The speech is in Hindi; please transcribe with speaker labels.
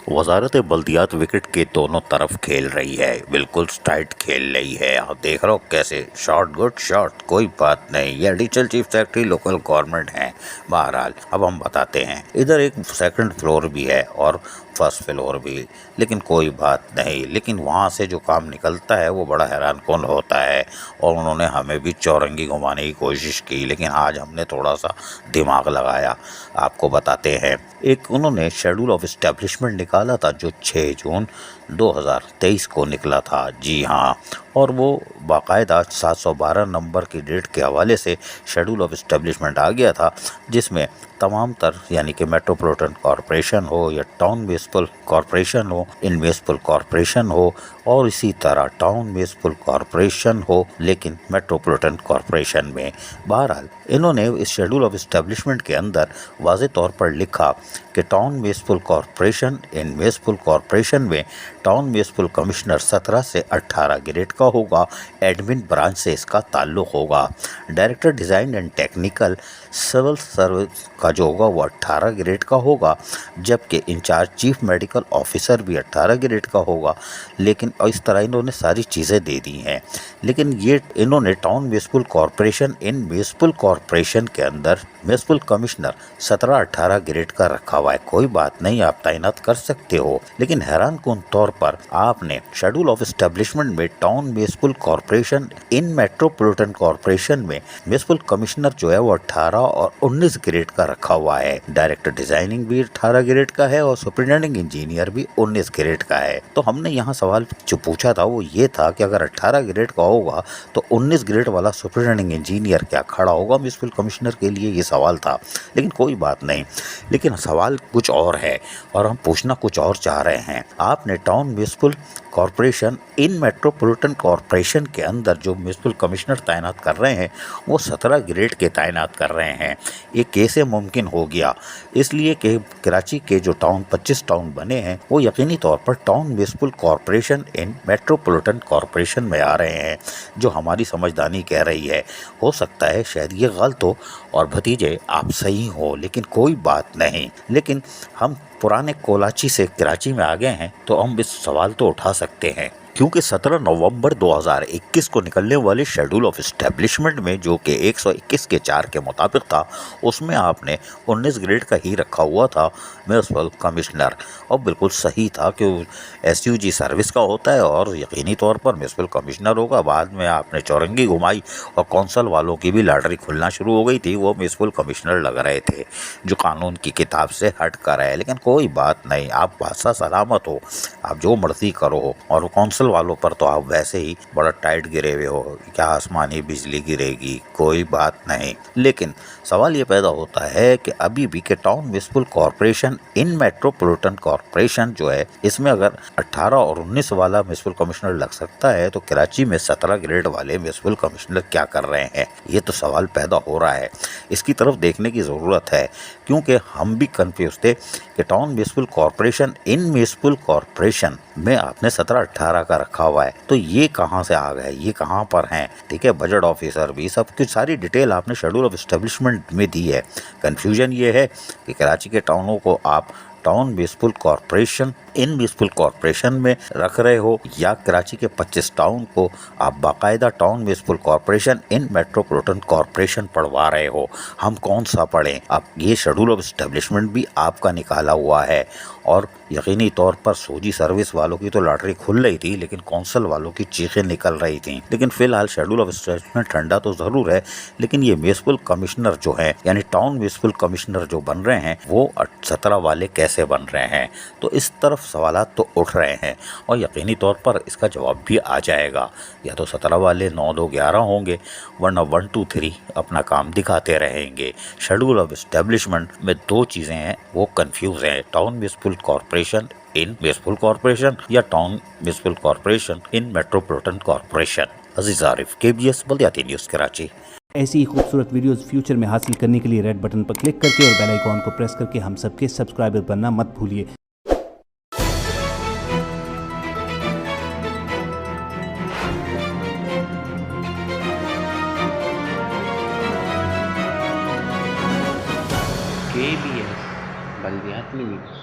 Speaker 1: वजारत बल्दियात विकेट के दोनों तरफ खेल रही है, बिल्कुल स्ट्राइट खेल रही है। आप देख रहे हो कैसे शॉट, गुड शॉट, कोई बात नहीं। ये additional chief secretary local government है। बहरहाल अब हम बताते हैं, इधर एक सेकंड फ्लोर भी है और फर्स्ट फ्लोर भी, लेकिन कोई बात नहीं। लेकिन वहाँ से जो काम निकलता है वो बड़ा हैरानकुन होता है और उन्होंने हमें भी चौरंगी घुमाने की कोशिश की, लेकिन आज हमने थोड़ा सा दिमाग लगाया। आपको बताते हैं, एक उन्होंने शेड्यूल ऑफ इस्टेब्लिशमेंट निकाला था जो 6 जून 2023 को निकला था। जी हाँ, और वो बाकायदा 712 नंबर की डेट के हवाले से शेड्यूल ऑफ इस्टेब्लिशमेंट आ गया था, जिसमें तमाम यानी कि मेट्रोपॉलिटन कॉरपोरेशन हो या टाउन म्यूनिसिपल कॉरपोरेशन हो, इन म्यूनिसिपल कॉरपोरेशन हो और इसी तरह टाउन म्यूनिसिपल कॉरपोरेशन हो, लेकिन मेट्रोपॉलिटन कॉरपोरेशन में। बहरहाल इन्होंने इस शेड्यूल ऑफ इस्टेब्लिशमेंट के अंदर वाज़े तौर पर लिखा कि town municipal corporation, in municipal corporation में टाउन म्यूनिसिपल कमिश्नर 17 से 18 ग्रेड का होगा। एडमिन ब्रांच से इसका ताल्लुक़ होगा। Director design and technical civil service का जो होगा वो 18 ग्रेड का होगा, जबकि इंचार्ज चीफ मेडिकल ऑफिसर भी 18 ग्रेड का होगा। लेकिन इस तरह इन्होंने सारी चीज़ें दे दी हैं, लेकिन ये इन्होंने town municipal corporation, in municipal corporation के अंदर म्यूनिसिपल कमिश्नर 17-18 ग्रेड का रखा हुआ है। कोई बात नहीं, आप तैनात कर सकते हो, लेकिन हैरानकुन तौर पर आपने शेड्यूल ऑफ एस्टेब्लिशमेंट में town municipal corporation, in metropolitan corporation में म्यूनिसिपल कमिश्नर जो है वो 18 और 19 ग्रेड का रखा हुआ है। डायरेक्टर डिजाइनिंग भी 18 ग्रेड का है और सुपरिटेंडिंग इंजीनियर भी 19 ग्रेड का है। तो हमने यहाँ सवाल जो पूछा था वो ये था कि अगर 18 ग्रेड का होगा तो 19 ग्रेड वाला सुपरिटेंडिंग इंजीनियर क्या खड़ा होगा म्यूनिसिपल कमिश्नर के लिए, ये सवाल था। लेकिन कोई बात नहीं, लेकिन सवाल कुछ और है और हम पूछना कुछ और चाह रहे हैं। आपने town municipal corporation, in metropolitan corporation के अंदर जो म्यूनिसिपल कमिश्नर तैनात कर रहे हैं वो 17 ग्रेड के तैनात कर रहे हैं। ये कैसे मुमकिन हो गया? इसलिए कि कराची के जो 25 टाउन बने हैं वो यकीनी तौर पर town municipal corporation, in metropolitan corporation में आ रहे हैं, जो हमारी समझदारी कह रही है। हो सकता है शायद ये गलत हो और भतीजे आप सही हो, लेकिन कोई बात नहीं। लेकिन हम पुराने कोलाची से कराची में आ गए हैं तो हम इस सवाल तो उठा सकते हैं, क्योंकि 17 नवंबर 2021 को निकलने वाले शेड्यूल ऑफ एस्टेब्लिशमेंट में जो कि 121 के 4 के मुताबिक था, उसमें आपने 19 ग्रेड का ही रखा हुआ था म्यूनिसिपल कमिश्नर, और बिल्कुल सही था कि एसयूजी सर्विस का होता है और यकीनी तौर पर म्यूनिसिपल कमिश्नर होगा। बाद में आपने चौरंगी घुमाई और कौंसल वालों की भी लॉटरी खुलना शुरू हो गई थी, वो म्यूनिसिपल कमिश्नर लग रहे थे जो कानून की किताब से हट कर है। लेकिन कोई बात नहीं, आप बादशाह सलामत हो, आप जो मर्जी करो। और कौंसल वालों पर तो आप वैसे ही बड़ा टाइट गिरे हुए हो, क्या आसमानी बिजली गिरेगी, कोई बात नहीं। लेकिन सवाल ये पैदा होता है कि अभी भी के town municipal corporation, in metropolitan corporation जो है, इसमें अगर 18 और 19 वाला म्यूनिसिपल कमिश्नर लग सकता है तो कराची में 17 ग्रेड वाले म्यूनिसिपल कमिश्नर क्या कर रहे हैं? ये तो सवाल पैदा हो रहा है। इसकी तरफ देखने की ज़रूरत है, क्योंकि हम भी कंफ्यूज थे कि town municipal corporation, in municipal corporation में आपने 17-18 का रखा हुआ है, तो ये कहाँ से आ गए, ये कहाँ पर हैं? ठीक है, बजट ऑफिसर भी, सब कुछ सारी डिटेल आपने शेड्यूल ऑफ एस्टेब्लिशमेंट में दी है। कन्फ्यूजन ये है कि कराची के टाउनों को आप town municipal corporation, in municipal corporation में रख रहे हो, या कराची के 25 टाउन को आप बाकायदा town municipal corporation, in metropolitan corporation पढ़वा रहे हो। हम कौन सा पढ़ें? अब ये शेड्यूल ऑफ एस्टेब्लिशमेंट भी आपका निकाला हुआ है और यकीनी तौर पर सोजी सर्विस वालों की तो लॉटरी खुल रही थी, लेकिन कौंसल वालों की चीखें निकल रही थी। लेकिन फिलहाल शेड्यूल ऑफ एस्टेब्लिशमेंट ठंडा तो ज़रूर है, लेकिन ये म्यूनिसिपल कमिश्नर जो है, यानी टाउन म्यूनिसिपल कमिश्नर जो बन रहे हैं, वो 17 वाले कैसे बन रहे हैं? तो इस तरफ सवालात तो उठ रहे हैं और यकीनी तौर पर इसका जवाब भी आ जाएगा। या तो 17 वाले 9, 2, 11 होंगे, वरना 1, 2, 3 अपना काम दिखाते रहेंगे। शेड्यूल ऑफ एस्टेब्लिशमेंट में 2 चीज़ें हैं वो कंफ्यूज हैं, town municipal corporation, in municipal corporation, या town municipal corporation, in metropolitan corporation. Aziz Arif, KBS बल्दियाती न्यूज़ कराची।
Speaker 2: ऐसी ही खूबसूरत वीडियोस फ्यूचर में हासिल करने के लिए रेड बटन पर क्लिक करके और बेल आइकॉन को प्रेस करके हम सबके सब्सक्राइबर बनना मत भूलिए।
Speaker 3: KBS बल्दियाती न्यूज़।